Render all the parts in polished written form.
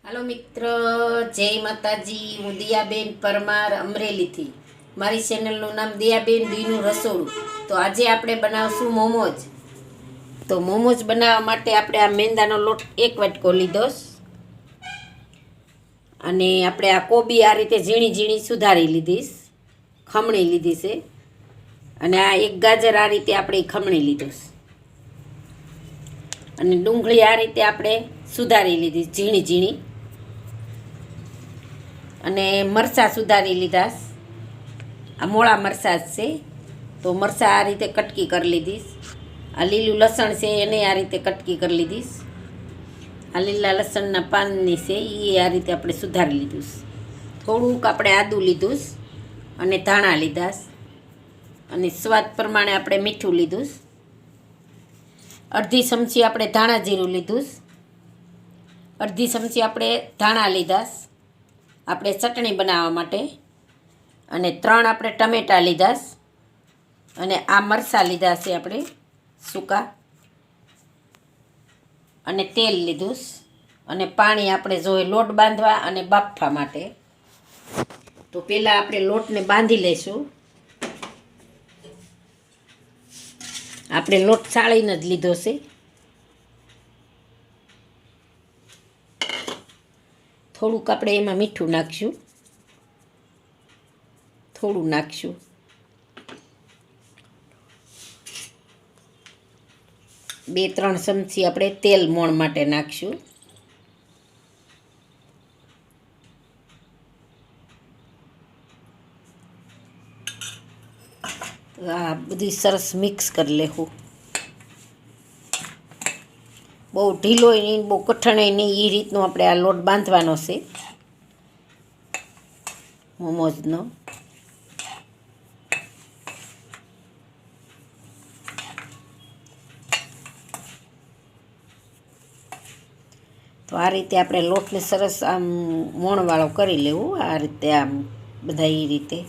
હાલો મિત્ર, જય માતાજી. હું દિયાબેન પરમાર અમરેલીથી. મારી ચેનલનું નામ દિયાબેન દીનું રસોડું. તો આજે આપણે બનાવશું મોમોજ. તો મોમોજ બનાવવા માટે આપણે આ મેંદાનો લોટ 1 વાટકો લીધો અને આપણે આ કોબી આ રીતે ઝીણી ઝીણી સુધારી લીધીશ, ખમણી લીધી છે. અને આ 1 ગાજર આ રીતે આપણે ખમણી લીધું અને ડુંગળી આ રીતે આપણે સુધારી લીધી ઝીણી ઝીણી. અને મરચાં સુધારી લીધા. આ મોળા મરચાં જ છે, તો મરચાં આ રીતે કટકી કરી લીધીશ. આ લીલું લસણ છે એને આ રીતે કટકી કરી લીધીશ. આ લીલા લસણના પાનની છે એ આ રીતે આપણે સુધારી લીધું. થોડુંક આપણે આદું લીધું અને ધાણા લીધા અને સ્વાદ પ્રમાણે આપણે મીઠું લીધું. અડધી ચમચી આપણે ધાણા જીરું લીધું. અડધી ચમચી આપણે ધાણા લીધા આપણે ચટણી બનાવવા માટે. અને 3 આપણે ટમેટાં લીધા અને આ મરચાં લીધા છે આપણે સૂકા. અને તેલ લીધું અને પાણી આપણે જોઈએ લોટ બાંધવા અને બાફવા માટે. તો પહેલાં આપણે લોટને બાંધી લઈશું. આપણે લોટ ચાળીને જ લીધો છે. થોડુંક આપણે એમાં મીઠું નાખશું, થોડું નાખશું. 2-3 ચમચી આપણે તેલ મોણ માટે નાખશું. આ બધી સરસ મિક્સ કરી લેવું. બહુ ઢીલોય નહીં, બહુ કઠણાય નહીં, એ રીતનો આપણે આ લોટ બાંધવાનો છે મોમોઝનો. તો આ રીતે આપણે લોટને સરસ આમ મોણવાળો કરી લેવું. આ રીતે આમ બધા એ રીતે.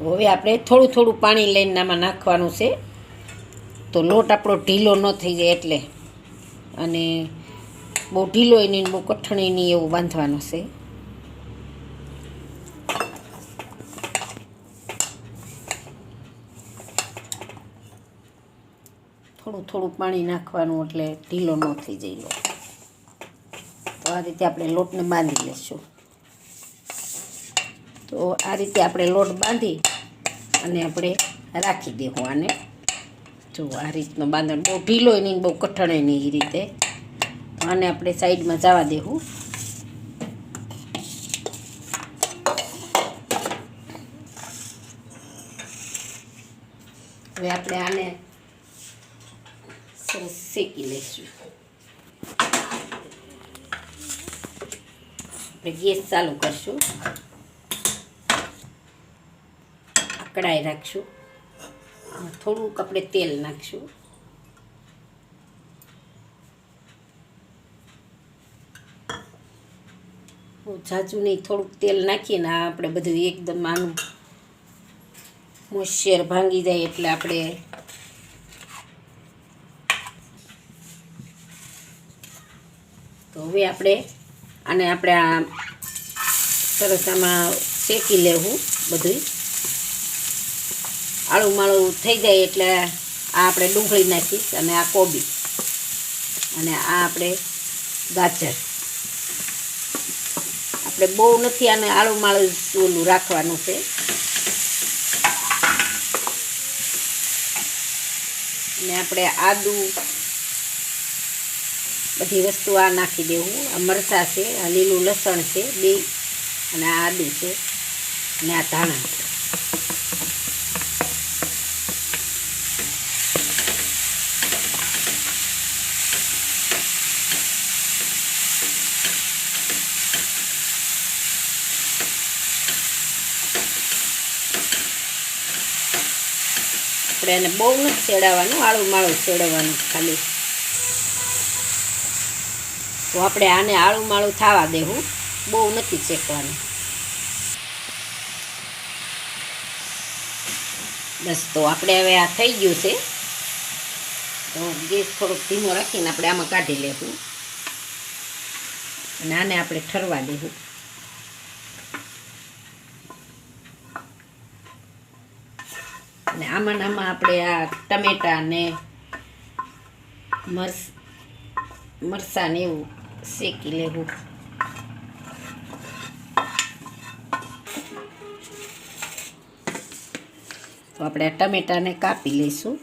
હવે આપણે થોડું થોડું પાણી લઈને આમાં નાખવાનું છે, તો લોટ આપણો ઢીલો ન થઈ જાય એટલે. અને બહુ ઢીલોય નહીં, બહુ કઠણી નહીં એવું બાંધવાનું છે. થોડું થોડું પાણી નાખવાનું એટલે ઢીલો ન થઈ જાય લોટ. તો આ રીતે આપણે લોટને બાંધી લઈશું. તો આ રીતે આપણે લોટ બાંધી અને આપણે રાખી દેવું આને. જો આ રીતનો બાંધણ, બહુ ઢીલોય નહીં, બહુ કઠણાય નહીં, એ રીતે. તો આને આપણે સાઈડમાં જવા દેવું. હવે આપણે આને સરસ શેકી લઈશું. આપણે ગેસ ચાલુ કરશું, કડાઈ રાખશું. થોડુંક આપણે તેલ નાખશું. ઝાઝું નહીં, થોડુંક તેલ નાખીને આપણે બધું એકદમ આનું મોઈશ્ચર ભાંગી જાય એટલે આપણે તો હવે આપણે આ સરસ આમાં શેકી લેવું બધું. આળું માળું થઈ જાય એટલે આ આપણે ડુંગળી નાખીશ અને આ કોબી અને આ આપણે ગાજર. આપણે બહુ નથી આને આળું માળું ઓલું રાખવાનું છે. અને આપણે આદું બધી વસ્તુ આ નાખી દેવું. આ મરચાં છે, આ લીલું લસણ છે 2, અને આ આદું છે અને આ ધાણા. આપણે એને બહુ નથી સેડાવવાનું, આળું માળું સેડવાનું ખાલી. તો આપણે આને આળું માળું થવા દેવું, બહુ નથી શેકવાનું. બસ તો આપણે હવે આ થઈ ગયું છે, તો ગેસ થોડોક ધીમો રાખીને આપણે આમાં કાઢી લેવું અને આને આપણે ઠરવા દેવું. અને આમાં આપણે આ ટમેટા ને મરચાં ને એવું શેકી લેવું. તો આપણે આ ટમેટાને કાપી લઈશું.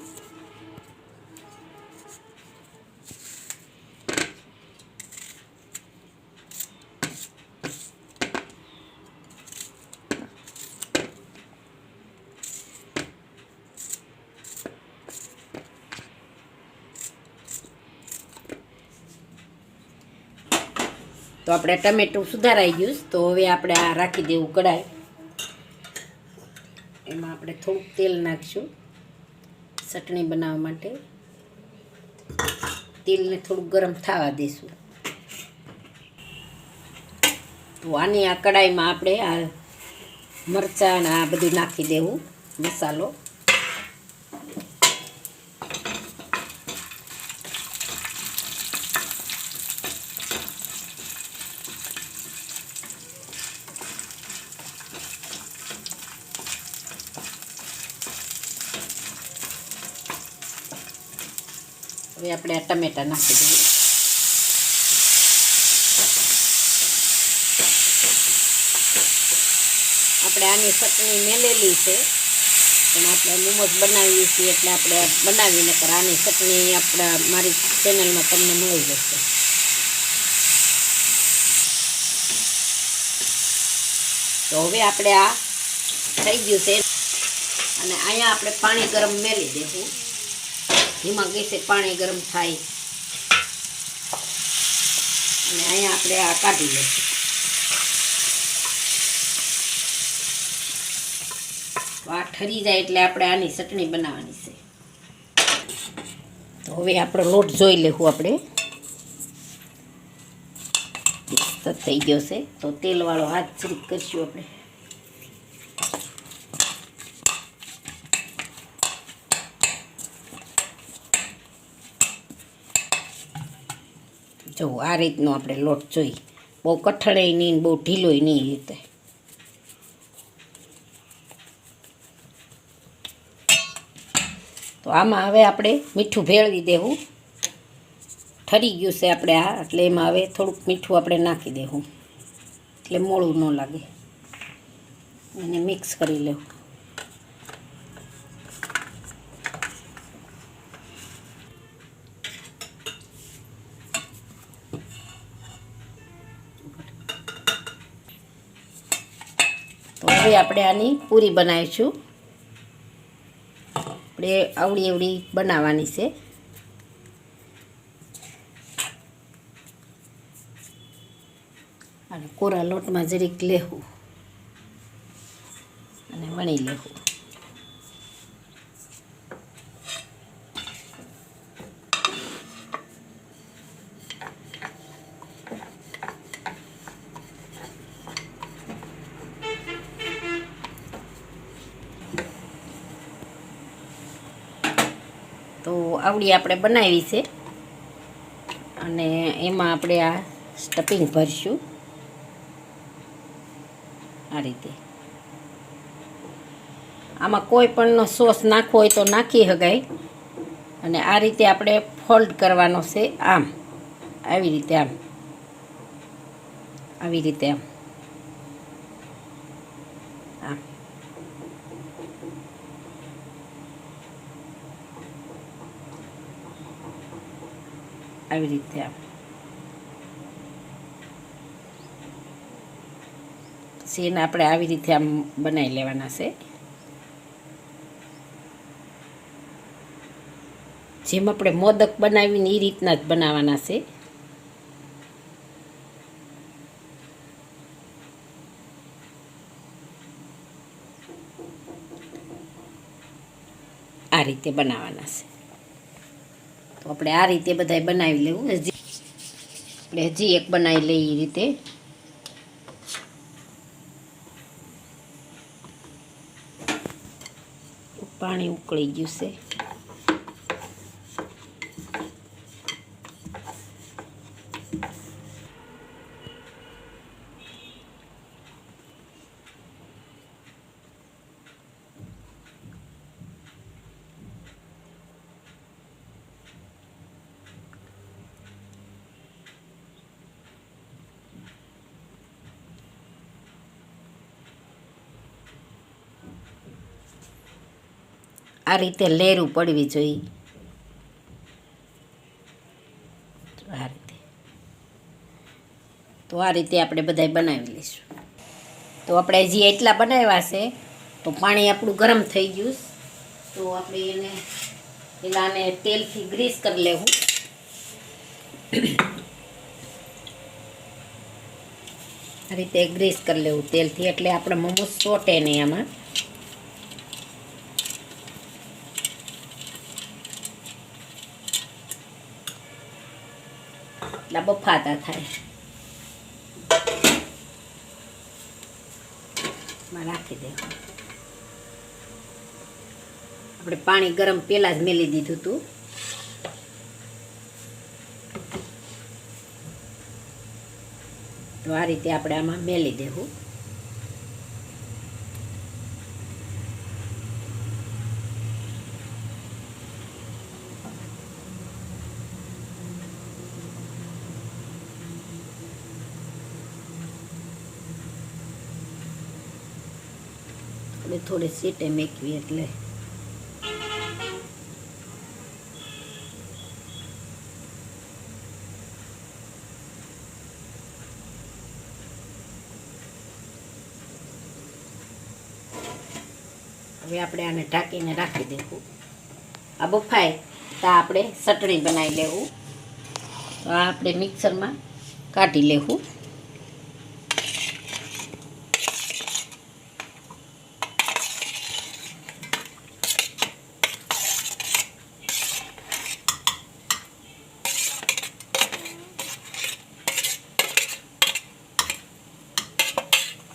તો આપણે ટમેટું સુધારાઈ ગયું. તો હવે આપણે આ રાખી દેવું કઢાઈ. એમાં આપણે થોડુંક તેલ નાખીશું ચટણી બનાવવા માટે. તેલને થોડુંક ગરમ થવા દઈશું. તો આની આ કઢાઈમાં આપણે આ મરચાં આ બધું નાખી દેવું, મસાલો. હવે આપણે આ ટમેટા નાખી દઈએ. આપણે આની ચટણી મેલેલી છે, પણ આપણે મોમોસ બનાવીએ છીએ એટલે આપણે બનાવીને પર આની ચટણી આપણા મારી ચેનલમાં તમને મળી જશે. તો હવે આપણે આ થઈ ગયું છે અને અહીંયા આપણે પાણી ગરમ મેલી દેવું. ધીમા ગેસે પાણી ગરમ થાય અને અહીંયા આપણે આ કાઢી લઈશું. આ ઠરી જાય એટલે આપણે આની ચટણી બનાવવાની છે. તો હવે આપણો લોટ જોઈ લેવું આપણે. થઈ ગયો છે. તો તેલવાળો હાથ જરીક કરશું આપણે. જો આ રીતનો આપણે લોટ જોઈ, બહુ કઠણાઈ નહીં બહુ ઢીલોય નહીં રીતે. તો આમાં હવે આપણે મીઠું ભેળવી દેવું. ઠરી ગયું છે આપણે આ, એટલે એમાં હવે થોડુંક મીઠું આપણે નાખી દેવું એટલે મોળું ન લાગે. એને મિક્સ કરી લેવું. તો હવે આપણે આની પૂરી બનાવીશું. આપણે આવડી એવડી બનાવવાની છે. અને કોરા લોટમાં જરીક લેવું અને વણી લેવું. તો આવડી આપણે બનાવી છે અને એમાં આપણે આ સ્ટફિંગ ભરશું આ રીતે. આમાં કોઈ પણનો સોસ નાખવો હોય તો નાખી શકાય. અને આ રીતે આપણે ફોલ્ડ કરવાનો છે, આમ આવી રીતે, આમ આવી રીતે, આમ આમ આવી રીતે, આમ. સીન આપણે આવી રીતે આમ બનાવી લેવાના છે. જેમ આપણે મોદક બનાવીને એ રીતના જ બનાવવાના છે. આ રીતે બનાવવાના છે. તો આપણે આ રીતે બધાય બનાવી લેવું. આપણે હજી એક બનાવી લઈએ એ રીતે. પાણી ઉકળી ગયું છે. આ રીતે લેરું પડવી જોઈએ. આ રીતે આ રીતે આપણે બધાય બનાવી લઈશું. તો આપણે હજી એટલા બનાવ્યા છે તો પાણી આપણું ગરમ થઈ ગયું. તો આપણે એને પેલા આને તેલથી ગ્રીસ કરી લેવું. આ રીતે ગ્રીસ કરી લેવું તેલથી, એટલે આપણે મોમોસ ચોટે નહીં આમાં. એટલા બફાતા થાય. રાખી દેવું. આપણે પાણી ગરમ પહેલાં જ મેલી દીધું હતું. તો આ રીતે આપણે આમાં મેલી દેવું. થોડી સીટે મેકવી એટલે હવે આપણે આને ઢાંકીને રાખી દેવું. આ બફાય તો આપણે ચટણી બનાવી લેવું. તો આ આપણે મિક્સરમાં કાઢી લેવું.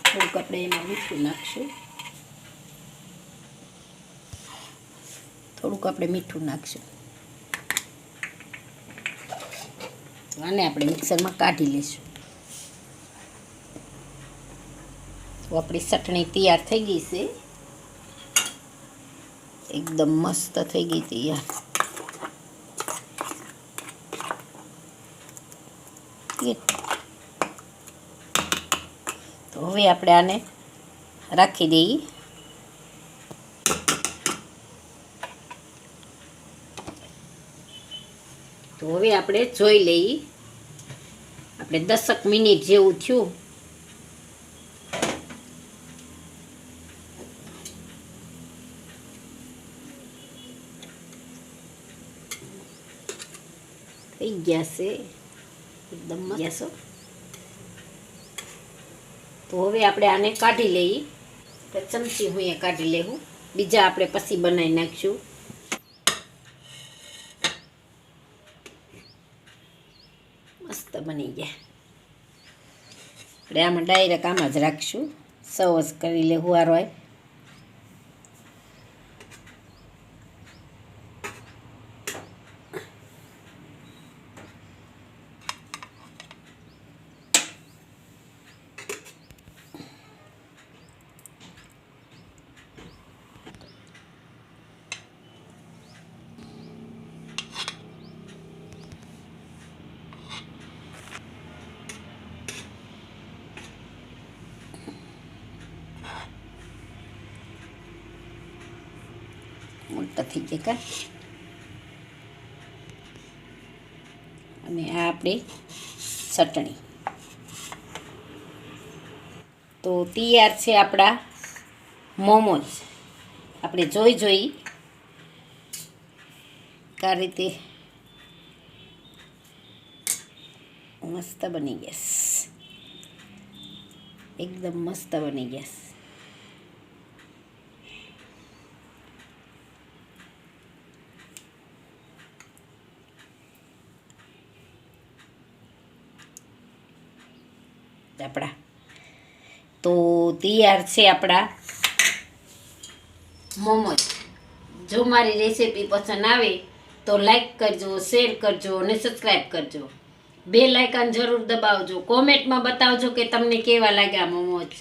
થોડુંક આપણે એમાં મીઠું નાખશું. આને આપણે મિક્સરમાં કાઢી લઈશું. તો આપણી ચટણી તૈયાર થઈ ગઈ છે. એકદમ મસ્ત થઈ ગઈ તૈયાર. તો હવે આપણે આને રાખી દઈએ. તો હવે આપણે જોઈ લઈએ. આપણે 10 મિનિટ જેવું થયું. થઈ ગયા છે એકદમ મસ્ત. તો હવે આપણે આને કાઢી લઈએ. ચમચી હું એ કાઢી લેવું. બીજા આપણે પછી બનાવી નાખીશું. મસ્ત બની ગયા. આપણે આમાં ડાયરેક્ટ આમાં જ રાખીશું. સર્વ કરી લેવું. હારો હોય મોટા થઈ ગયા કા. અને આ આપણી ચટણી. તો તૈયાર છે આપણા મોમોસ. આપણે જોઈ આ રીતે મસ્ત બની ગયા. એકદમ મસ્ત બની ગયા. આપણા તો તૈયાર છે આપણા મોમોસ. જો મારી રેસીપી પસંદ આવે તો લાઈક કરજો, શેર કરજો અને સબસ્ક્રાઈબ કરજો. બેલ આઇકન જરૂર દબાવજો. કોમેન્ટમાં બતાવજો કે તમને કેવા લાગ્યા મોમોઝ.